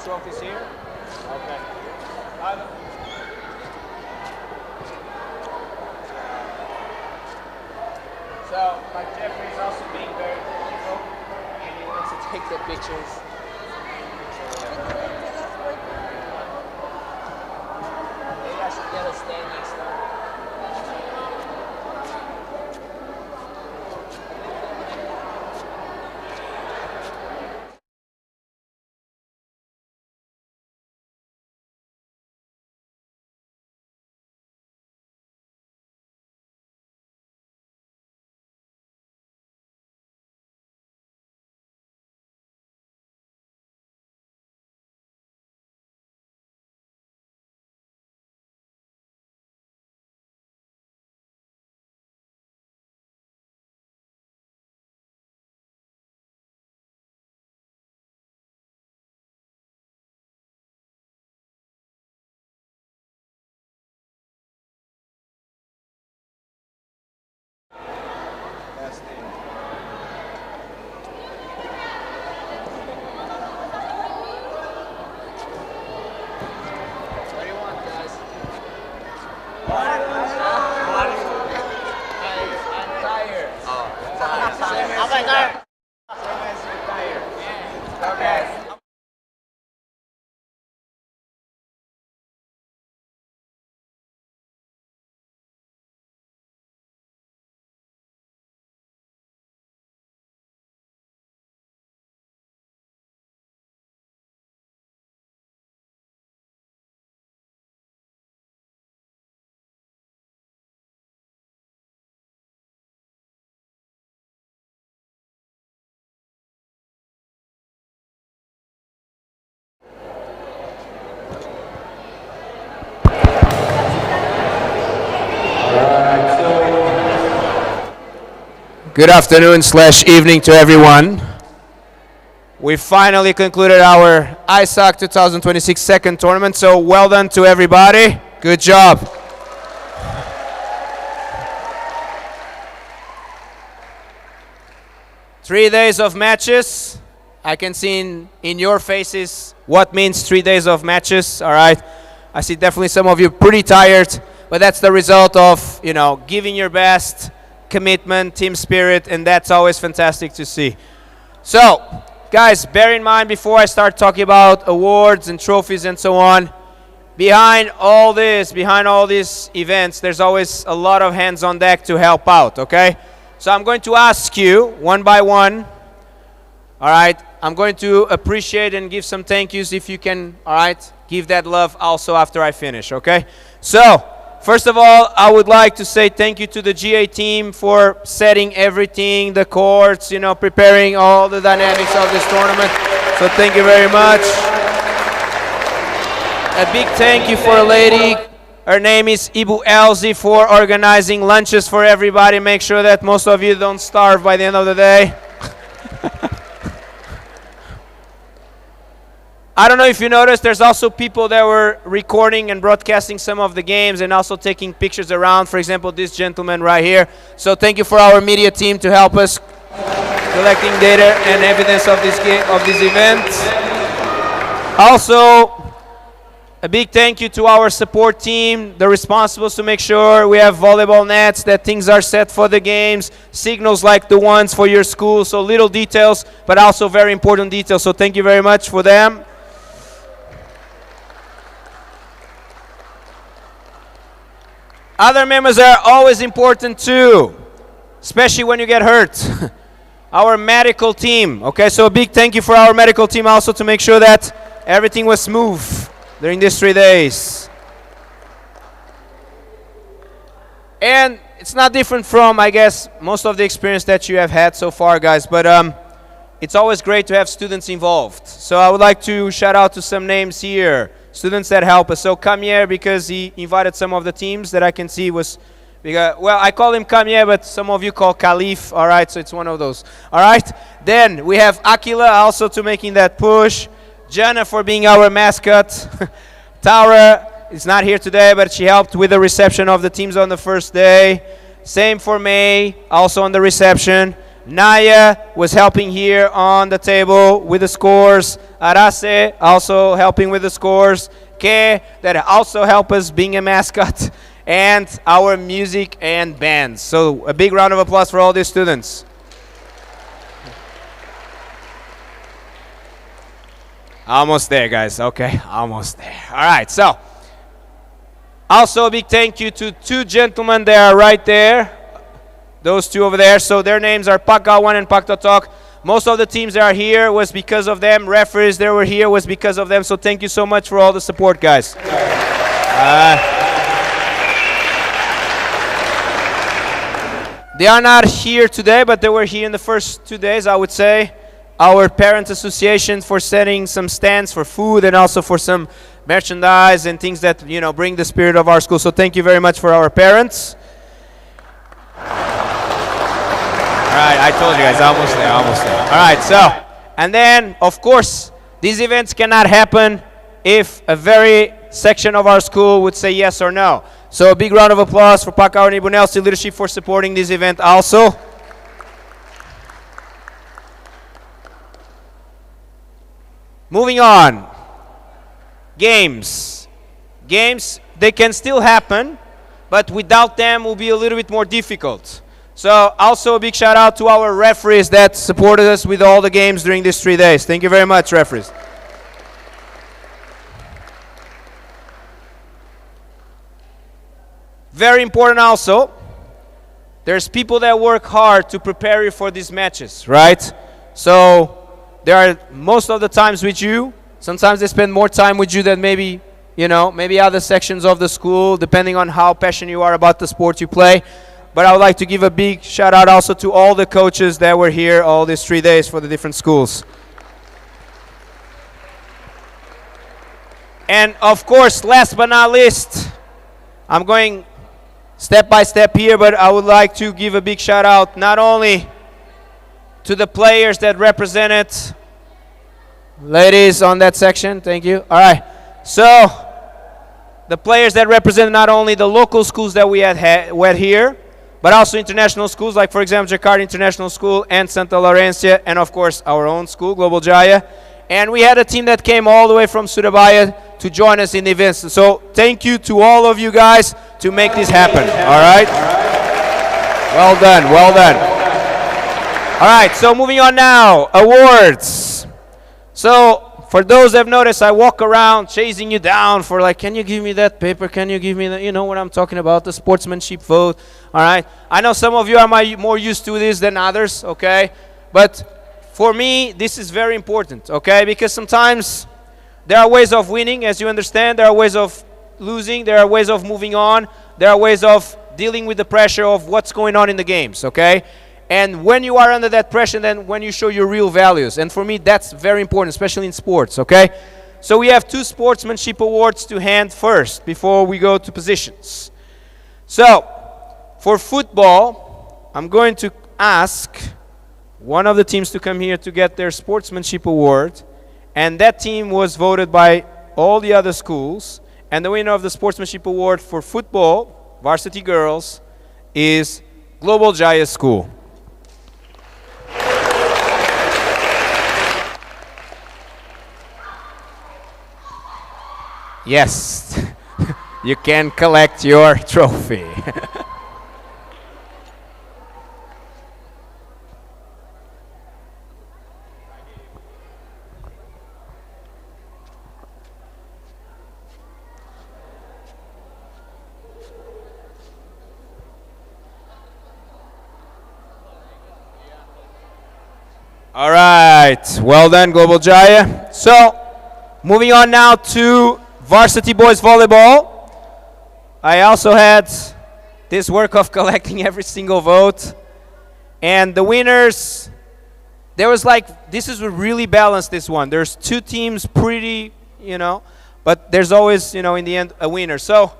trophies here? Okay. So, like Jeffrey is also being very technical, and he wants to take the pictures. Maybe I should get a stand next time. Good afternoon/evening to everyone. We finally concluded our AISAC 2026 second tournament, so well done to everybody. Good job. Three days of matches. I can see in your faces what means 3 days of matches, all right? I see definitely some of you pretty tired, but that's the result of, giving your best, commitment, team spirit, and that's always fantastic to see. So, guys, bear in mind before I start talking about awards and trophies and so on, behind all these events, there's always a lot of hands on deck to help out, okay? So I'm going to ask you one by one, all right? I'm going to appreciate and give some thank yous if you can, all right? Give that love also after I finish, okay? So, first of all, I would like to say thank you to the GA team for setting everything, the courts, preparing all the dynamics of this tournament. So thank you very much. A big thank you for a lady. Her name is Ibu Elzi for organizing lunches for everybody. Make sure that most of you don't starve by the end of the day. I don't know if you noticed, there's also people that were recording and broadcasting some of the games and also taking pictures around. For example, this gentleman right here. So thank you for our media team to help us collecting data and evidence of this event. Also, a big thank you to our support team, the responsibles to make sure we have volleyball nets, that things are set for the games, signals like the ones for your school. So little details, but also very important details. So thank you very much for them. Other members are always important too, especially when you get hurt. Our medical team, okay? So a big thank you for our medical team also to make sure that everything was smooth during these 3 days. And it's not different from, I guess, most of the experience that you have had so far, guys, but it's always great to have students involved. So I would like to shout out to some names here. Students that help us. So Kamier, because he invited some of the teams that I can see was, well, I call him Kamier, but some of you call Khalif, all right, so it's one of those, all right? Then we have Akila also to making that push. Jana for being our mascot. Tara is not here today, but she helped with the reception of the teams on the first day. Same for May, also on the reception. Naya was helping here on the table with the scores. Arase also helping with the scores. Ke, that also help us being a mascot. And our music and bands. So a big round of applause for all these students. Almost there, guys. Okay, almost there. All right, so also a big thank you to two gentlemen that are right there. Those two over there. So their names are Pak Gawan and Pak Totok. Most of the teams that are here was because of them. Referees that were here was because of them. So thank you so much for all the support, guys. They are not here today, but they were here in the first 2 days, I would say. Our Parents Association for setting some stands for food and also for some merchandise and things that, you know, bring the spirit of our school. So thank you very much for our parents. All right, I told you guys, almost there, almost there. All right, so, and then, of course, these events cannot happen if a very section of our school would say yes or no. So a big round of applause for Pacau and Ibunelsi leadership for supporting this event also. Moving on, games. Games, they can still happen, but without them will be a little bit more difficult. So also a big shout out to our referees that supported us with all the games during these 3 days. Thank you very much, referees. Very important also, there's people that work hard to prepare you for these matches, right? So they are most of the times with you. Sometimes they spend more time with you than maybe, you know, maybe other sections of the school, depending on how passionate you are about the sport you play. But I would like to give a big shout out also to all the coaches that were here all these 3 days for the different schools. And of course, last but not least, I'm going step by step here, but I would like to give a big shout out not only to the players that represented, ladies on that section, thank you. All right, so the players that represent not only the local schools that we had here, but also international schools, like for example, Jakarta International School and Santa Laurencia, and of course our own school, Global Jaya. And we had a team that came all the way from Surabaya to join us in the events. So thank you to all of you guys to make this happen, all right? Well done, well done. All right, so moving on now, awards. So for those that have noticed, I walk around chasing you down for like, can you give me that paper? Can you give me that? You know what I'm talking about, the sportsmanship vote, all right? I know some of you are more used to this than others, okay? But for me, this is very important, okay? Because sometimes there are ways of winning, as you understand. There are ways of losing. There are ways of moving on. There are ways of dealing with the pressure of what's going on in the games, okay? And when you are under that pressure, then when you show your real values. And for me, that's very important, especially in sports, okay? So we have 2 sportsmanship awards to hand first before we go to positions. So for football, I'm going to ask one of the teams to come here to get their sportsmanship award. And that team was voted by all the other schools. And the winner of the sportsmanship award for football, Varsity Girls, is Global Jaya School. Yes, you can collect your trophy. All right, well done, Global Jaya. So, moving on now to Varsity Boys Volleyball. I also had this work of collecting every single vote. And the winners, there was like, this is really balanced, this one. There's 2 teams pretty, you know, but there's always, you know, in the end, a winner. So,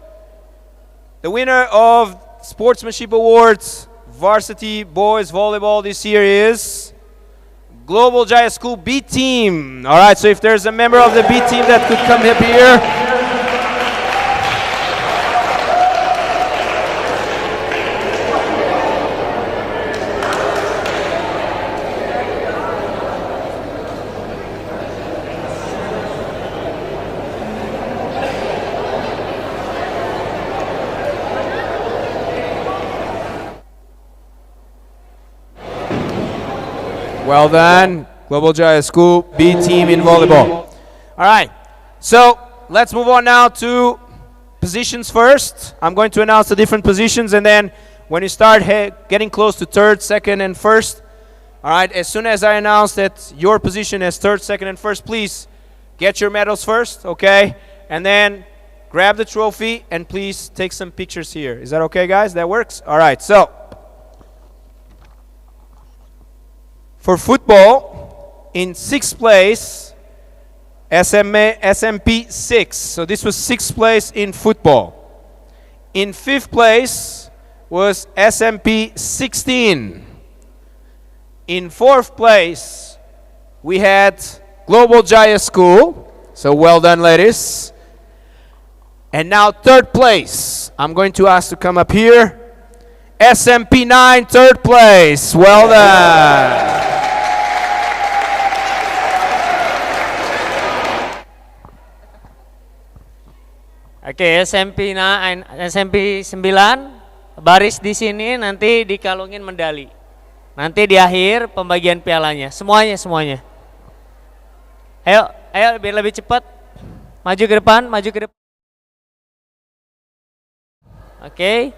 the winner of Sportsmanship Awards, Varsity Boys Volleyball this year is Global Jaya School B team. All right, so if there's a member of the B team that could come up here. Well done. Global Jaya School B team in volleyball. All right. So let's move on now to positions first. I'm going to announce the different positions, and then when you start getting close to third, second, and first, all right, as soon as I announce that your position is third, second, and first, please get your medals first, okay? And then grab the trophy and please take some pictures here. Is that okay, guys? That works? All right, so for football, in sixth place, SMP 6. So this was sixth place in football. In fifth place was SMP 16. In fourth place, we had Global Jaya School. So well done, ladies. And now third place, I'm going to ask to come up here. SMP 9, third place. Well done. Oke, SMP 9 baris di sini, nanti dikalungin medali. Nanti di akhir pembagian pialanya. Semuanya. Ayo biar lebih cepat. Maju ke depan. Oke.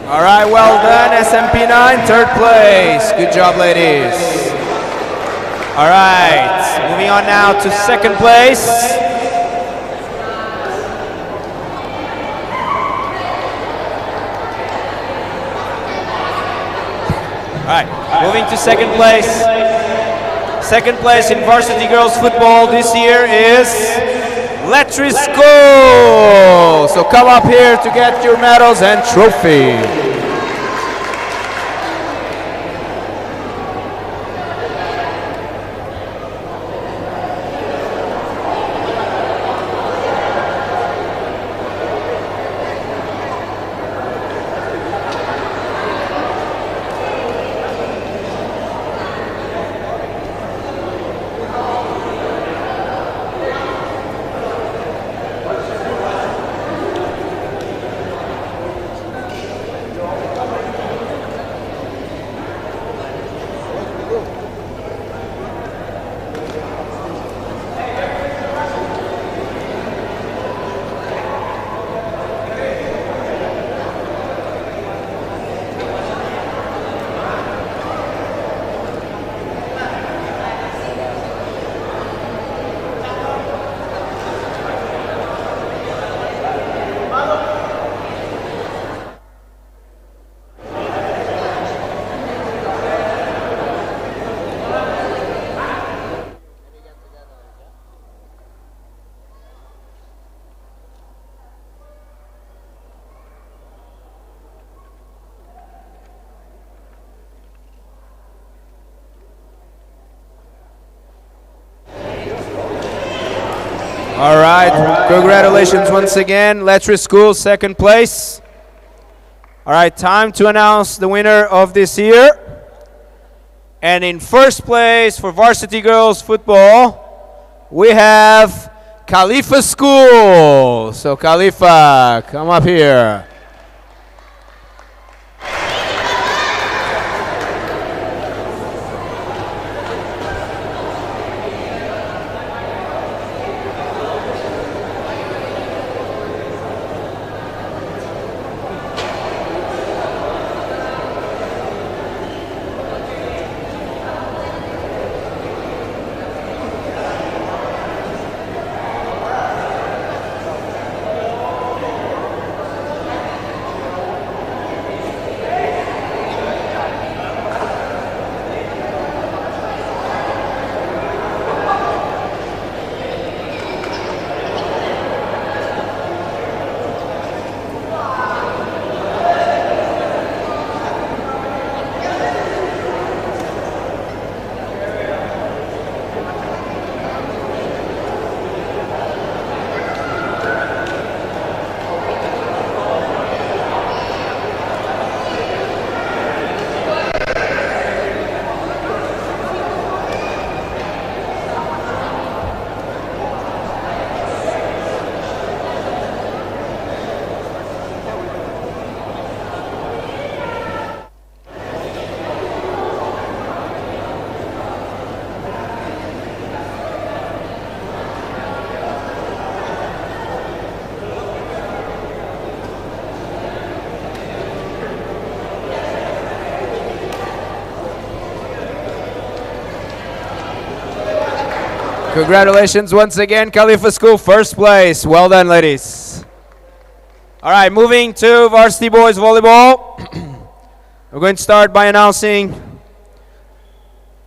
All right, well done, SMP 9, third place. Good job, ladies. All right, moving on now to second place. All right, moving to second place. Second place in varsity girls football this year is Letrisco. So come up here to get your medals and trophy. All right, congratulations once again. Letras School, second place. All right, time to announce the winner of this year. And in first place for Varsity Girls Football, we have Khalifa School. So Khalifa, come up here. Congratulations once again, Khalifa School, first place. Well done, ladies. All right, moving to Varsity Boys Volleyball. We're going to start by announcing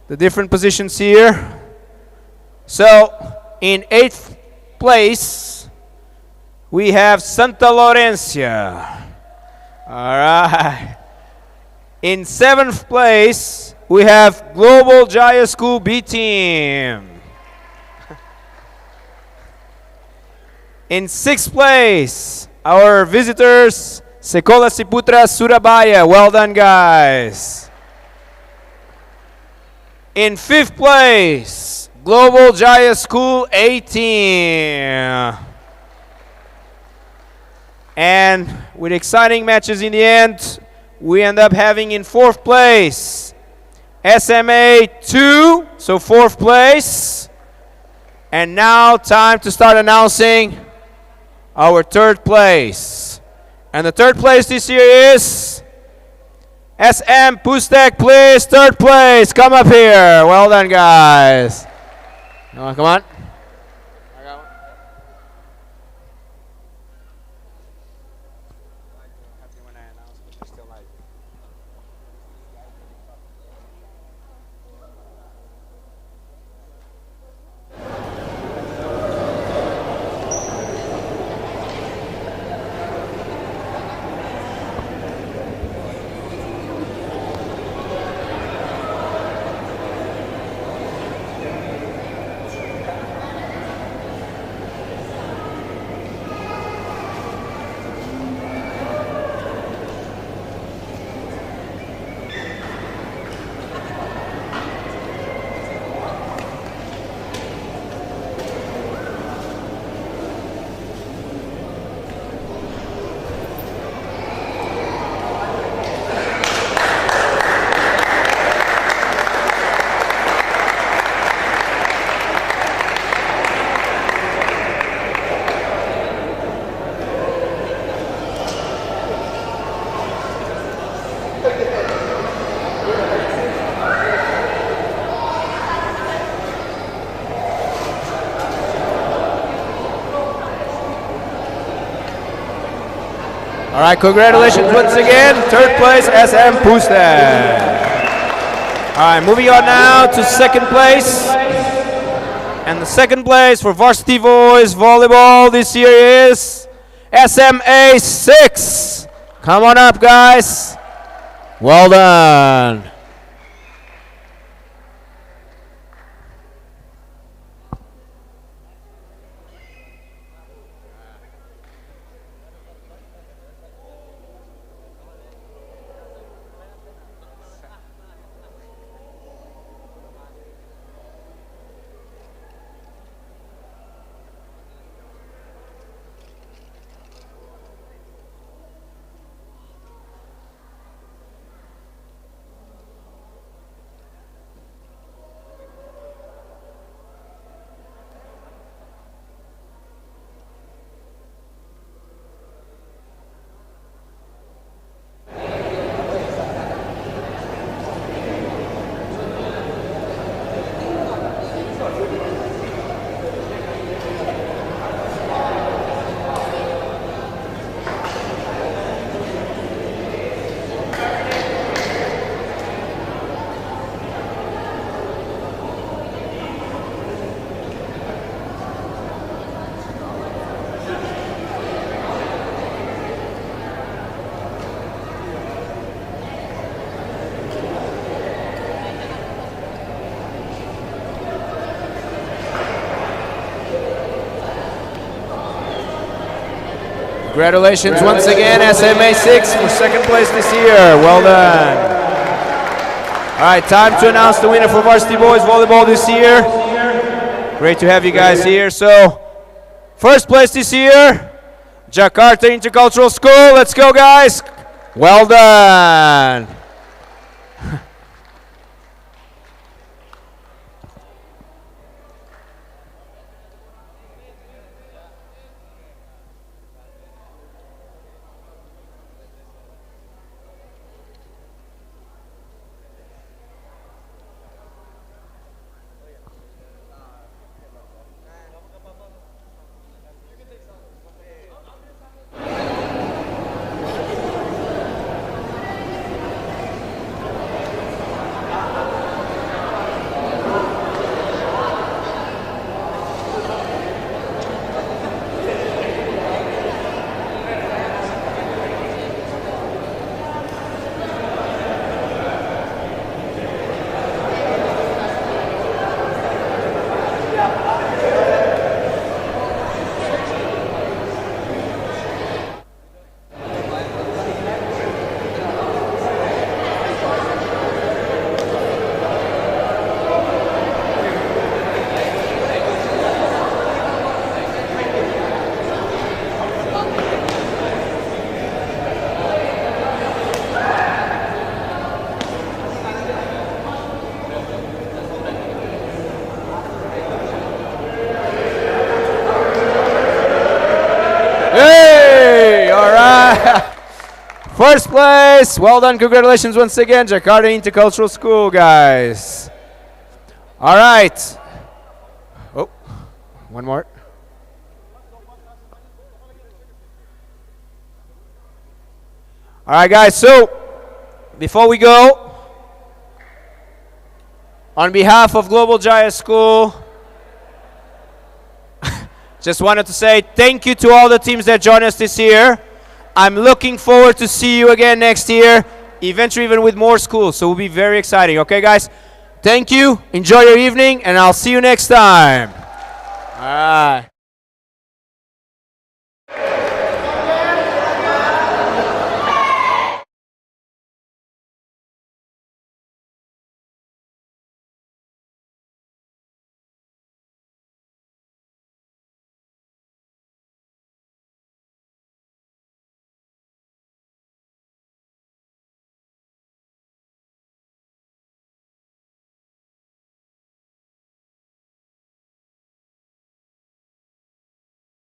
the different positions here. So, in 8th place, we have Santa Laurencia. All right. In 7th place, we have Global Jaya School B team. In 6th place, our visitors, Sekolah Ciputra Surabaya. Well done, guys. In 5th place, Global Jaya School A team. And with exciting matches in the end, we end up having in 4th place, SMA 2, so 4th place. And now time to start announcing our 3rd place. And the 3rd place this year is SM Pustek, please, 3rd place. Come up here. Well done, guys. Come on. All right, congratulations once again. 3rd place, SM Pustek. All right, moving on now to 2nd place. And the 2nd place for Varsity Boys Volleyball this year is SMA 6. Come on up, guys. Well done. Congratulations once again, SMA 6 for second place this year. Well done. All right, time to announce the winner for Varsity Boys Volleyball this year. Great to have you guys here. So, first place this year, Jakarta Intercultural School. Let's go, guys. Well done. Hey, all right. First place. Well done. Congratulations once again, Jakarta Intercultural School, guys. All right. Oh, one more. All right, guys. So, before we go, on behalf of Global Jaya School, just wanted to say thank you to all the teams that joined us this year. I'm looking forward to see you again next year, eventually even with more schools, so it will be very exciting. Okay, guys? Thank you. Enjoy your evening, and I'll see you next time. All right.